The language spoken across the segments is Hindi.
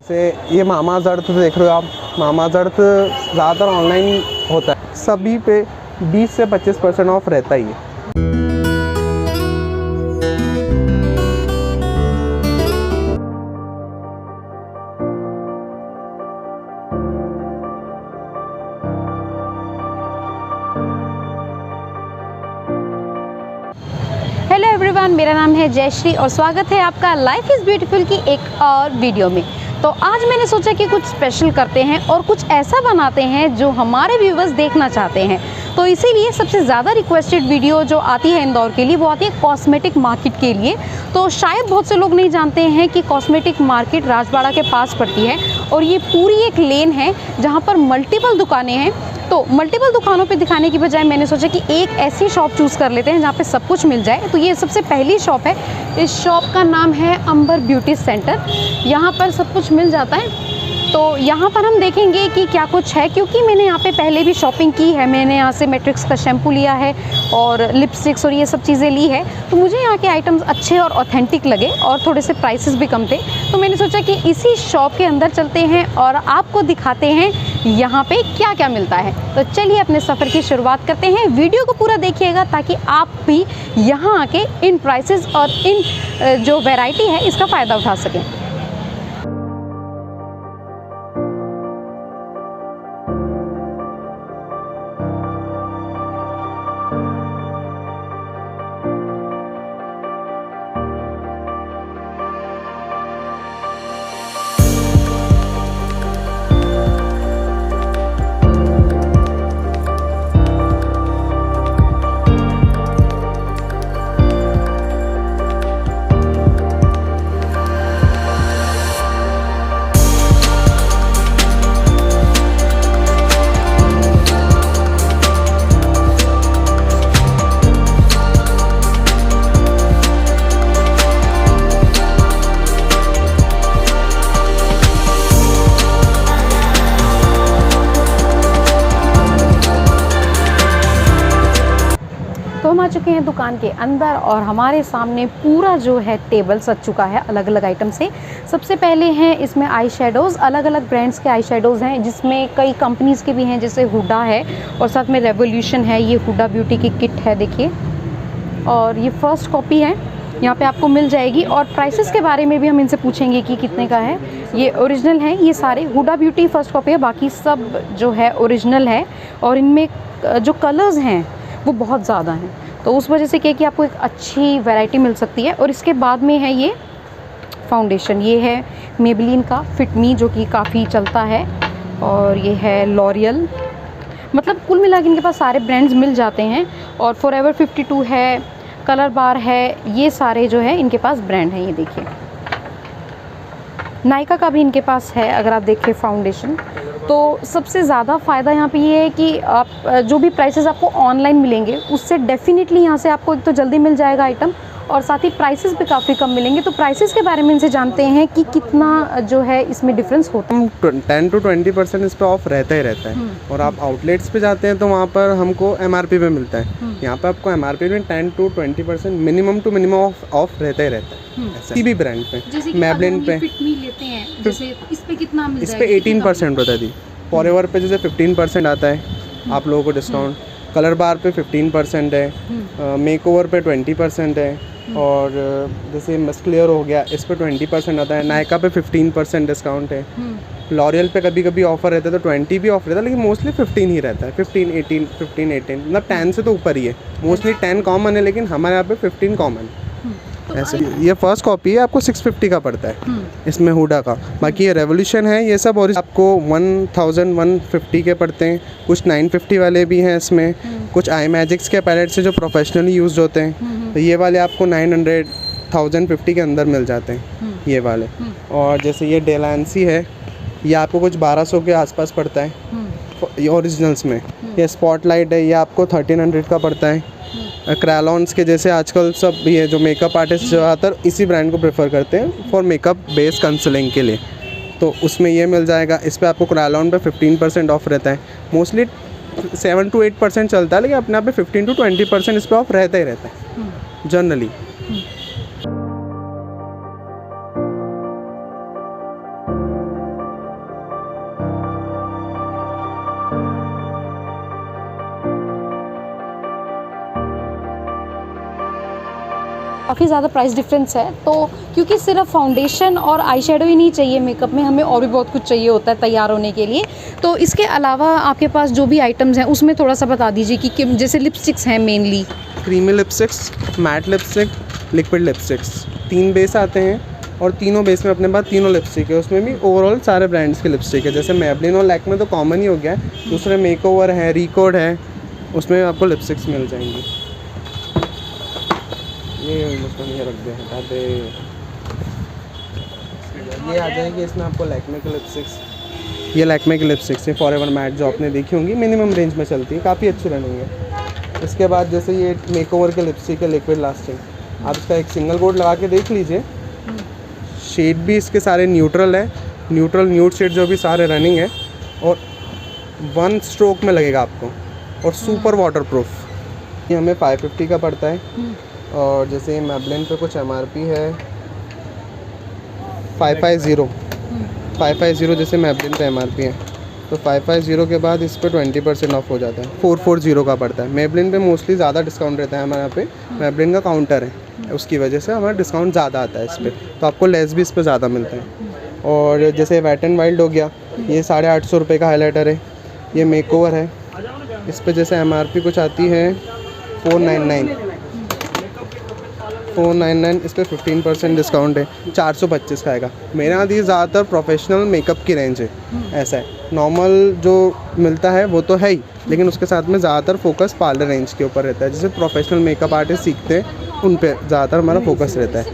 से ये मामाज़ अर्थ देख रहे हो आप, मामाज़ अर्थ ज़्यादातर ऑनलाइन होता है, सभी पे 20 से 25% ऑफ रहता ही है। हेलो एवरीवन, मेरा नाम है जयश्री और स्वागत है आपका लाइफ इज़ ब्यूटीफुल की एक और वीडियो में। तो आज मैंने सोचा कि कुछ स्पेशल करते हैं और कुछ ऐसा बनाते हैं जो हमारे व्यूवर्स देखना चाहते हैं। तो इसीलिए सबसे ज़्यादा रिक्वेस्टेड वीडियो जो आती है इंदौर के लिए वो आती है कॉस्मेटिक मार्केट के लिए। तो शायद बहुत से लोग नहीं जानते हैं कि कॉस्मेटिक मार्केट राजबाड़ा के पास पड़ती है और ये पूरी एक लेन है जहाँ पर मल्टीपल दुकानें हैं। तो मल्टीपल दुकानों पे दिखाने की बजाय मैंने सोचा कि एक ऐसी शॉप चूज़ कर लेते हैं जहाँ पे सब कुछ मिल जाए। तो ये सबसे पहली शॉप है। इस शॉप का नाम है अंबर ब्यूटी सेंटर। यहाँ पर सब कुछ मिल जाता है। तो यहाँ पर हम देखेंगे कि क्या कुछ है, क्योंकि मैंने यहाँ पे पहले भी शॉपिंग की है। मैंने यहाँ से मैट्रिक्स का शैम्पू लिया है और लिपस्टिक्स और ये सब चीज़ें ली है। तो मुझे यहाँ के आइटम्स अच्छे और ऑथेंटिक लगे और थोड़े से प्राइसेस भी कम थे। तो मैंने सोचा कि इसी शॉप के अंदर चलते हैं और आपको दिखाते हैं यहाँ पे क्या क्या मिलता है। तो चलिए अपने सफ़र की शुरुआत करते हैं। वीडियो को पूरा देखिएगा ताकि आप भी यहाँ आके इन प्राइसेस और इन जो वैरायटी है इसका फ़ायदा उठा सकें। तो हम आ चुके हैं दुकान के अंदर और हमारे सामने पूरा जो है टेबल सज चुका है अलग अलग आइटम से। सबसे पहले हैं इसमें आई शेडोज़। अलग अलग ब्रांड्स के आई शेडोज़ हैं जिसमें कई कंपनीज़ के भी हैं, जैसे हुडा है और साथ में रेवोल्यूशन है। ये हुडा ब्यूटी की किट है, देखिए, और ये फर्स्ट कॉपी है, यहाँ पे आपको मिल जाएगी। और प्राइसेस के बारे में भी हम इनसे पूछेंगे कि कितने का है। ये ओरिजिनल है, ये सारे हुडा ब्यूटी फर्स्ट कॉपी है, बाकी सब जो है ओरिजिनल है। और इनमें जो कलर्स हैं वो बहुत ज़्यादा हैं, तो उस वजह से क्या कि आपको एक अच्छी वैरायटी मिल सकती है। और इसके बाद में है ये फाउंडेशन, ये है मेबेलिन का फिट मी जो कि काफ़ी चलता है। और ये है लॉरियल। मतलब कुल मिला के इनके पास सारे ब्रांड्स मिल जाते हैं। और फॉरएवर 52 है, कलर बार है, ये सारे जो है इनके पास ब्रांड हैं। ये देखिए, नायका का भी इनके पास है। अगर आप देखें फाउंडेशन, तो सबसे ज़्यादा फ़ायदा यहाँ पे ये है कि आप जो भी प्राइसेस आपको ऑनलाइन मिलेंगे उससे डेफिनेटली यहाँ से आपको एक तो जल्दी मिल जाएगा आइटम, और साथ ही प्राइसेस भी काफ़ी कम मिलेंगे। तो प्राइसेस के बारे में इनसे जानते हैं कि कितना जो है इसमें डिफरेंस होता है। 10 to 20% इस पर ऑफ रहता ही रहता है। और आप आउटलेट्स पे जाते हैं तो वहाँ पर हमको MRP पे मिलता है। यहाँ पे आपको MRP में 10 to 20% minimum to minimum of रहता ही रहता है। किसी भी ब्रांड पे, मेबलिन पे लेते हैं, जैसे इस पे कितना मिल इस पे 18% होता है। फॉरएवर पे जैसे 15% आता है आप लोगों को डिस्काउंट, कलर बार पे 15% है, मेकओवर पे 20% है, और जैसे मस्ट क्लियर हो गया इस पे 20% आता है। नायका पे 15% डिस्काउंट है। लॉरियल पे कभी कभी ऑफर रहता है तो 20 भी ऑफ रहता है, लेकिन मोस्टली 15 ही रहता है। 15, 18 मतलब 10 से तो ऊपर ही है। मोस्टली 10 कॉमन है, लेकिन हमारे यहाँ पे 15 कॉमन है। तो ऐसे ये फर्स्ट कॉपी है, आपको 650 का पड़ता है इसमें हुडा का। बाकी ये रेवोल्यूशन है, ये सब, और आपको 1150 के पड़ते हैं। कुछ 950 वाले भी हैं इसमें। कुछ आई मैजिक्स के पैलेट से जो प्रोफेशनली यूज़ होते हैं, तो ये वाले आपको 900, 1050 के अंदर मिल जाते हैं ये वाले। और जैसे ये डेलांसी है, ये आपको कुछ 1200 के आसपास पड़ता है ये ओरिजिनल्स में। ये स्पॉटलाइट है, ये आपको 1300 का पड़ता है। क्रैलॉन्स के जैसे आजकल सब ये जो मेकअप आर्टिस्ट ज़्यादातर इसी ब्रांड को प्रेफर करते हैं फॉर मेकअप बेस कंसलिंग के लिए, तो उसमें ये मिल जाएगा। इस पर आपको क्रैलॉन पे 15% ऑफ रहता है। मोस्टली 7 to 8% चलता है, लेकिन अपने आप पे 15 to 20% इस पर ऑफ रहता ही रहता है जनरली। काफ़ी ज़्यादा प्राइस डिफरेंस है। तो क्योंकि सिर्फ फाउंडेशन और आई शेडो ही नहीं चाहिए मेकअप में, हमें और भी बहुत कुछ चाहिए होता है तैयार होने के लिए। तो इसके अलावा आपके पास जो भी आइटम्स हैं उसमें थोड़ा सा बता दीजिए कि जैसे लिपस्टिक्स हैं mainly. Creamy lipsticks, matte lipstick, liquid lipsticks, 3 base आते हैं और तीनों बेस में अपने पास तीनों लिपस्टिक है। उसमें भी ओवरऑल सारे ब्रांड्स के लिपस्टिक है, जैसे मैबलिन और लैक्मे तो कॉमन ही हो गया है, दूसरे मेकओवर है, रिकॉर्ड है, उसमें आपको लिपस्टिक्स मिल जाएंगी। ये रख दे, हटा दे। ये आ जाएगी इसमें आपको लैक्मे की लिपस्टिक्स, ये लैक्मे की लिपस्टिक्स है फॉरएवर मैट, जो आपने देखी होंगी, मिनिमम रेंज में चलती है, काफ़ी अच्छी रनिंग है। इसके बाद जैसे ये मेकओवर के लिपस्टिक है लिक्विड लास्टिंग, आप इसका एक सिंगल कोट लगा के देख लीजिए। शेड भी इसके सारे न्यूट्रल है, न्यूट्रल न्यूड शेड जो भी सारे रनिंग है, और 1 स्ट्रोक में लगेगा आपको, और सुपर वाटरप्रूफ। ये हमें 550 का पड़ता है। और जैसे मैबलिन पे कुछ MRP है 550 जैसे मैबलिन पे MRP है, तो 550 के बाद इस पर 20% ऑफ हो जाता है, 440 का पड़ता है। मैबलिन पे मोस्टली ज़्यादा डिस्काउंट रहता है हमारे यहाँ पे, मैबलिन का काउंटर है, उसकी वजह से हमारा डिस्काउंट ज़्यादा आता है इस पर, तो आपको लेस भी इस पर ज़्यादा मिलता है। और जैसे वेट एंड वाइल्ड हो गया, ये 850 रुपये का हाईलाइटर है, ये मेकओवर है, इस पर जैसे MRP कुछ आती है 499, इस पर 15% डिस्काउंट है, 425 का आएगा। मेरे यहाँ ये ज़्यादातर प्रोफेशनल मेकअप की रेंज है, ऐसा है। नॉर्मल जो मिलता है वो तो है ही, लेकिन उसके साथ में ज़्यादातर फोकस पार्लर रेंज के ऊपर रहता है, जैसे प्रोफेशनल मेकअप आर्टिस्ट सीखते हैं उन पे ज़्यादातर हमारा फोकस रहता है।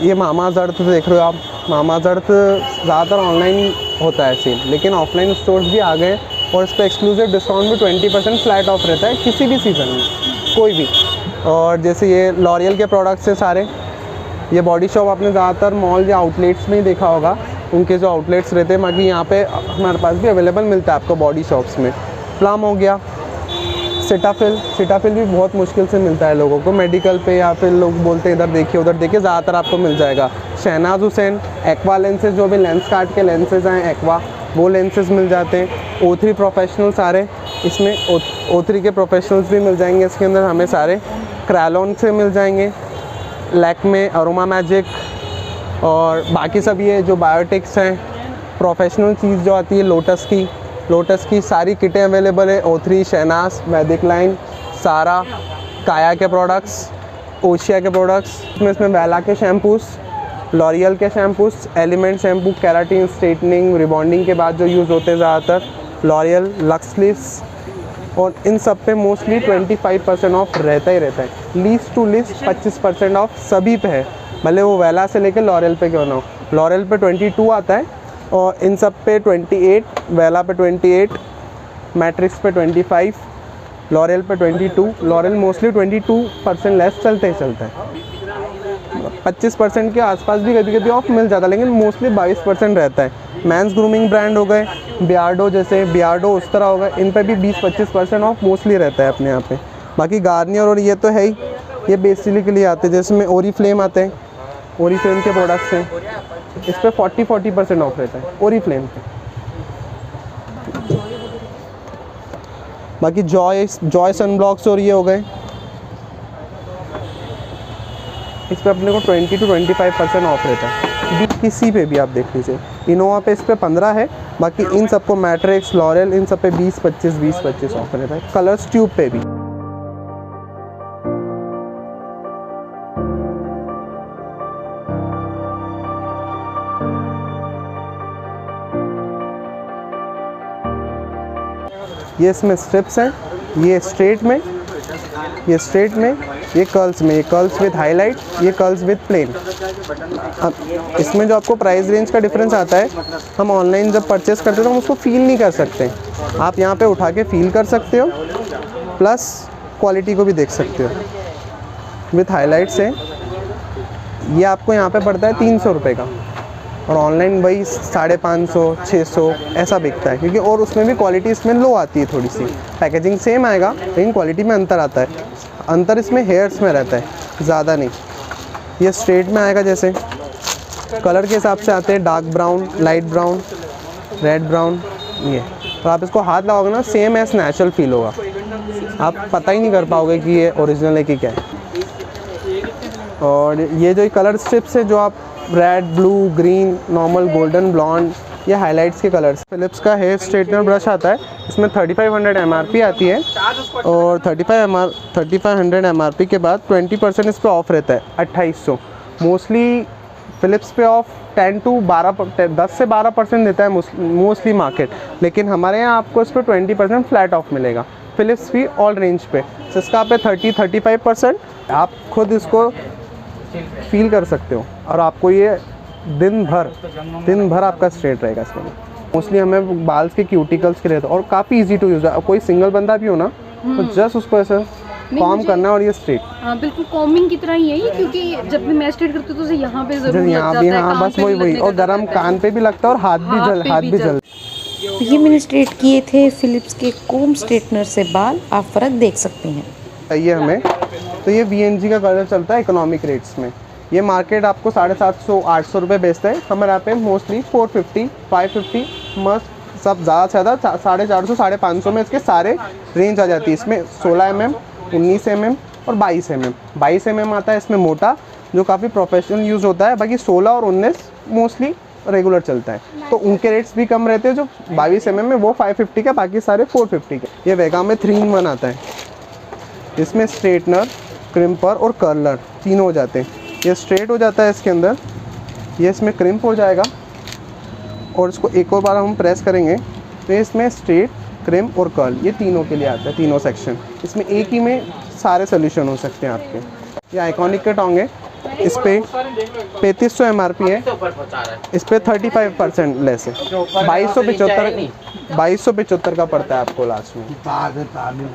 ये मामाअर्थ देख रहे हो आप, मामाअर्थ ज़्यादातर ऑनलाइन होता है सेल, लेकिन ऑफलाइन स्टोर्स भी आ गए और इस पर एक्सक्लूसिव डिस्काउंट भी 20% फ्लैट ऑफ रहता है किसी भी सीज़न में, कोई भी। और जैसे ये लॉरियल के प्रोडक्ट्स हैं सारे, ये बॉडी शॉप आपने ज़्यादातर मॉल या आउटलेट्स में ही देखा होगा, उनके जो आउटलेट्स रहते हैं, बाकी यहाँ पे हमारे पास भी अवेलेबल मिलता है आपको बॉडी शॉप्स में। प्लम हो गया, सिटाफिल भी बहुत मुश्किल से मिलता है लोगों को मेडिकल पे, या फिर लोग बोलते हैं इधर देखिए उधर देखिए, ज़्यादातर आपको मिल जाएगा। शहनाज हुसैन, एक्वा लेंसेज, जो भी लेंस कार्ड के लेंसेज हैं एक्वा, वो लेंसेज मिल जाते हैं। O3 प्रोफेशनल सारे, इसमें O3 के प्रोफेशनल्स भी मिल जाएंगे इसके अंदर, हमें सारे क्रैलॉन से मिल जाएंगे, लैक्मे, अरोमा मैजिक, और बाकी सब ये जो बायोटिक्स हैं, प्रोफेशनल चीज़ जो आती है लोटस की सारी किटें अवेलेबल है। O3, शहनाज, वैदिक लाइन, सारा, काया के प्रोडक्ट्स, ओशिया के प्रोडक्ट्स, इसमें वेला के शैम्पूस, लॉरियल के shampoos, element shampoo, keratin, straightening, rebonding के बाद जो यूज़ होते हैं ज़्यादातर, लॉरियल, लक्स लिस्ट, और इन सब पे मोस्टली 25% ऑफ रहता ही रहता है। लीस्ट टू लीस्ट 25% ऑफ सभी पे है, भले वो वेला से लेकर लॉरियल पे क्यों ना हो। लॉरियल पे 22 आता है, और इन सब पे 28, वेला पे 28, मैट्रिक्स पे 25, लॉरियल पे 22। लॉरियल मोस्टली 22% लेस चलता है, 25% के आसपास भी कभी कभी ऑफ मिल जाता है, लेकिन मोस्टली 22% रहता है। मेंस ग्रूमिंग ब्रांड हो गए, बियार्डो, जैसे बियार्डो उस तरह हो गए, इन पे भी 20-25% ऑफ मोस्टली रहता है अपने यहाँ पे। बाकी गार्नियर और ये तो है ही, ये बेसिकली के लिए आते हैं, जैसे में ओरीफ्लेम आते हैं, ओरीफ्लेम के प्रोडक्ट्स हैं, इस पर 40% ऑफ रहता है ओरीफ्लेम पे। बाकी जॉय सनब्लॉक्स और ये हो गए, इस पर अपने को 20-25% ऑफ रहता है। किसी पे भी आप देख लीजिए, इनोवा पे इस पर 15 है, बाकी इन सबको मैट्रिक्स, लॉरियल, इन सब पे 20-25 ऑफ रहता है। कलर्स ट्यूब पे भी। ये इसमें स्ट्रिप्स हैं, ये स्ट्रेट में, ये कर्ल्स में, ये कर्ल्स विद हाईलाइट, ये कर्ल्स विद प्लेन। अब इसमें जो आपको प्राइस रेंज का डिफरेंस आता है, हम ऑनलाइन जब परचेस करते हैं तो हम उसको फील नहीं कर सकते, आप यहाँ पे उठा के फील कर सकते हो, प्लस क्वालिटी को भी देख सकते हो। विथ हाईलाइट्स है, ये आपको यहाँ पे पड़ता है 300 रुपये का, और ऑनलाइन वही 550 600 ऐसा बिकता है, क्योंकि और उसमें भी क्वालिटी इसमें लो आती है थोड़ी सी। पैकेजिंग सेम आएगा लेकिन क्वालिटी में अंतर आता है। अंतर इसमें हेयर्स में रहता है, ज़्यादा नहीं। ये स्ट्रेट में आएगा, जैसे कलर के हिसाब से आते हैं, dark brown, light brown, red brown. ये तो आप इसको हाथ लगाओगे ना, सेम एस नेचुरल फील होगा, आप पता ही नहीं कर पाओगे कि ये ओरिजिनल है कि क्या है। और ये जो कलर स्ट्रिप्स है, जो आप red, blue, green, normal, golden, blonde, ये हाइलाइट्स के कलर्स। फिलिप्स का हेयर स्ट्रेटनर ब्रश आता है, इसमें 3500 MRP आती है और 3500 MRP के बाद 20% इस पर ऑफ रहता है, 2800। मोस्टली फिलिप्स पे ऑफ 10 से 12% देता है मोस्टली मार्केट, लेकिन हमारे यहाँ आपको इस पर 20% फ्लैट ऑफ मिलेगा। फिलिप्स भी ऑल रेंज पे सिस्का पे 30-35%। आप खुद इसको फील कर सकते हो और आपको ये दिन भर आपका स्ट्रेट रहेगा इसमें। मोस्टली हमें बाल के क्यूटिकल्स के लिए और काफ़ी इजी टू यूज़ है। कोई सिंगल बंदा भी हो ना, तो जस्ट उसको ऐसे कॉम करना है और ये स्ट्रेट। हाँ बिल्कुल कॉमिंग की तरह ही है ये, क्योंकि जब भी मैं स्ट्रेट करती हूँ तो यहाँ पे जरूर लग जाता है। हाँ बस वही और गरम कान पे भी लगता है और हाथ भी जल। तो ये मैंने स्ट्रेट किए थे फिलिप्स के कोम स्ट्रेटनर से बाल, आप फ़र्क देख सकते हैं। चाहिए हमें तो ये VNG का कलर चलता है इकोनॉमिक रेट्स में। ये मार्केट आपको 750-800 रुपये बेचते हैं, हमारे यहाँ पे मोस्टली 450-550 मस्त सब ज़्यादा से ज़्यादा 450-550 में इसके सारे रेंज आ जाती है। इसमें 16 mm, 19 mm और 22 mm। 22 mm आता है इसमें मोटा, जो काफ़ी प्रोफेशनल यूज़ होता है। बाकी 16 और 19 मोस्टली रेगुलर चलता है, तो उनके रेट्स भी कम रहते हैं। जो 22 mm में वो 550 का, बाकी सारे 450 के। ये वेगा में 3-in-1 आता है, इसमें स्ट्रेटनर, क्रिम्पर और कर्लर तीनों हो जाते हैं। ये स्ट्रेट हो जाता है इसके अंदर, ये इसमें क्रिम्प हो जाएगा और इसको एक और बार हम प्रेस करेंगे तो इसमें स्ट्रेट, क्रिम्प और कर्ल, ये तीनों के लिए आता है, तीनों सेक्शन। इसमें एक ही में सारे सोल्यूशन हो सकते हैं आपके। ये आइकॉनिक के टोंग है, इस पर 3500 MRP है, इस पर 35% लेस है। 2275 का पड़ता है आपको लास्ट में,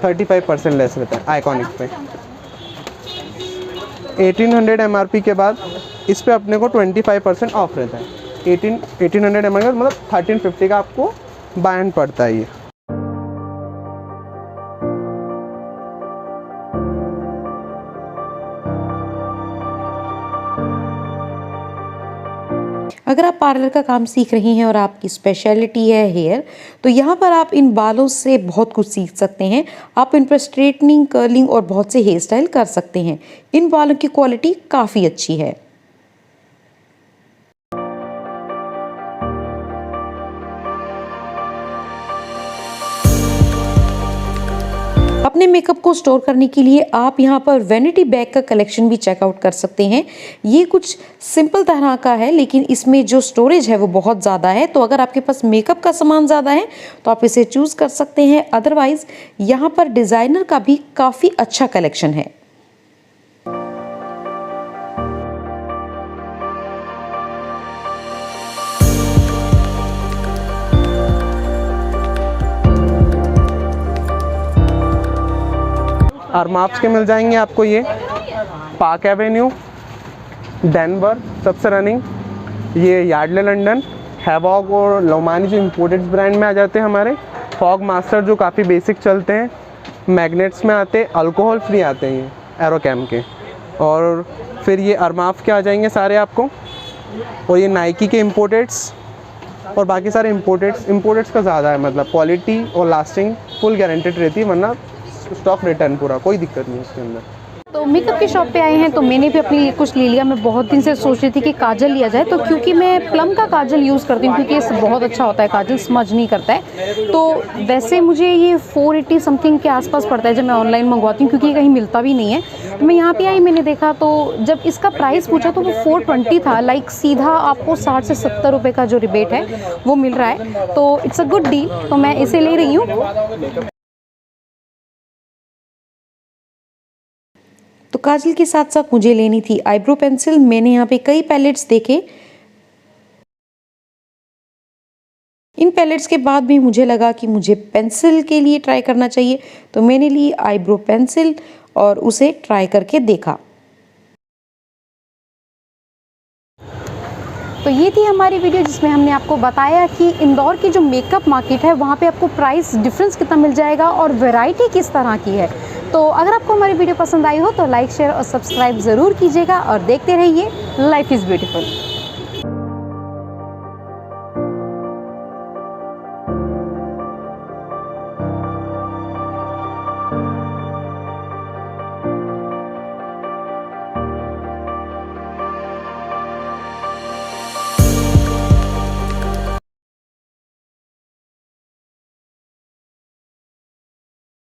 35% लेस रहता है आइकॉनिक पे। 1800 MRP के बाद इस पे अपने को 25% ऑफ रहता है। 1800 MRP मतलब 1350 का आपको बाय हैंड पड़ता है ये। अगर आप पार्लर का काम सीख रही हैं और आपकी स्पेशलिटी है हेयर, तो यहाँ पर आप इन बालों से बहुत कुछ सीख सकते हैं। आप इन पर स्ट्रेटनिंग, कर्लिंग और बहुत से हेयर स्टाइल कर सकते हैं। इन बालों की क्वालिटी काफ़ी अच्छी है। अपने मेकअप को स्टोर करने के लिए आप यहाँ पर वैनिटी बैग का कलेक्शन भी चेकआउट कर सकते हैं। ये कुछ सिंपल तरह का है, लेकिन इसमें जो स्टोरेज है वो बहुत ज़्यादा है। तो अगर आपके पास मेकअप का सामान ज़्यादा है तो आप इसे चूज़ कर सकते हैं। अदरवाइज़ यहाँ पर डिज़ाइनर का भी काफ़ी अच्छा कलेक्शन है। अरमाफ्स के मिल जाएंगे आपको, ये पार्क एवेन्यू, डेनवर सबसे रनिंग, ये यार्डले लंदन, हैवॉक और लोमानी जो इम्पोर्टेड ब्रांड में आ जाते हैं हमारे। फॉग मास्टर जो काफ़ी बेसिक चलते हैं, मैग्नेट्स में आते हैं, अल्कोहल फ्री आते हैं ये एरोकैम के। और फिर ये अरमाफ के आ जाएंगे सारे आपको, और ये नाइकी के इम्पोर्टेड्स और बाकी सारे इम्पोर्टेड्स का ज़्यादा है, मतलब क्वालिटी और लास्टिंग फुल गारंटेड रहती है, वरना स्टॉक रिटर्न पूरा, कोई दिक्कत नहीं उसके अंदर। तो मेकअप की शॉप पे आए हैं तो मैंने भी अपने लिए कुछ ले लिया। मैं बहुत दिन से सोच रही थी कि काजल लिया जाए, तो क्योंकि मैं प्लम का काजल यूज़ करती हूँ, क्योंकि ये बहुत अच्छा होता है, काजल स्मज नहीं करता है। तो वैसे मुझे ये 480 समथिंग के आसपास पड़ता है जब मैं ऑनलाइन मंगवाती हूँ, क्योंकि ये कहीं मिलता भी नहीं है। तो मैं यहाँ पे आई, मैंने देखा तो जब इसका प्राइस पूछा तो वो 420 था। लाइक सीधा आपको 60 से 70 रुपये का जो रिबेट है वो मिल रहा है, तो इट्स अ गुड डील, तो मैं इसे ले रही हूँ। तो काजल के साथ साथ मुझे लेनी थी आईब्रो पेंसिल। मैंने यहाँ पे कई पैलेट्स देखे। इन पैलेट्स के बाद भी मुझे लगा कि मुझे पेंसिल के लिए ट्राई करना चाहिए, तो मैंने ली आईब्रो पेंसिल और उसे ट्राई करके देखा। तो ये थी हमारी वीडियो जिसमें हमने आपको बताया कि इंदौर की जो मेकअप मार्केट है वहाँ पे आपको प्राइस डिफरेंस कितना मिल जाएगा और वैरायटी किस तरह की है। तो अगर आपको हमारी वीडियो पसंद आई हो तो लाइक शेयर और सब्सक्राइब ज़रूर कीजिएगा और देखते रहिए लाइफ इज़ ब्यूटीफुल।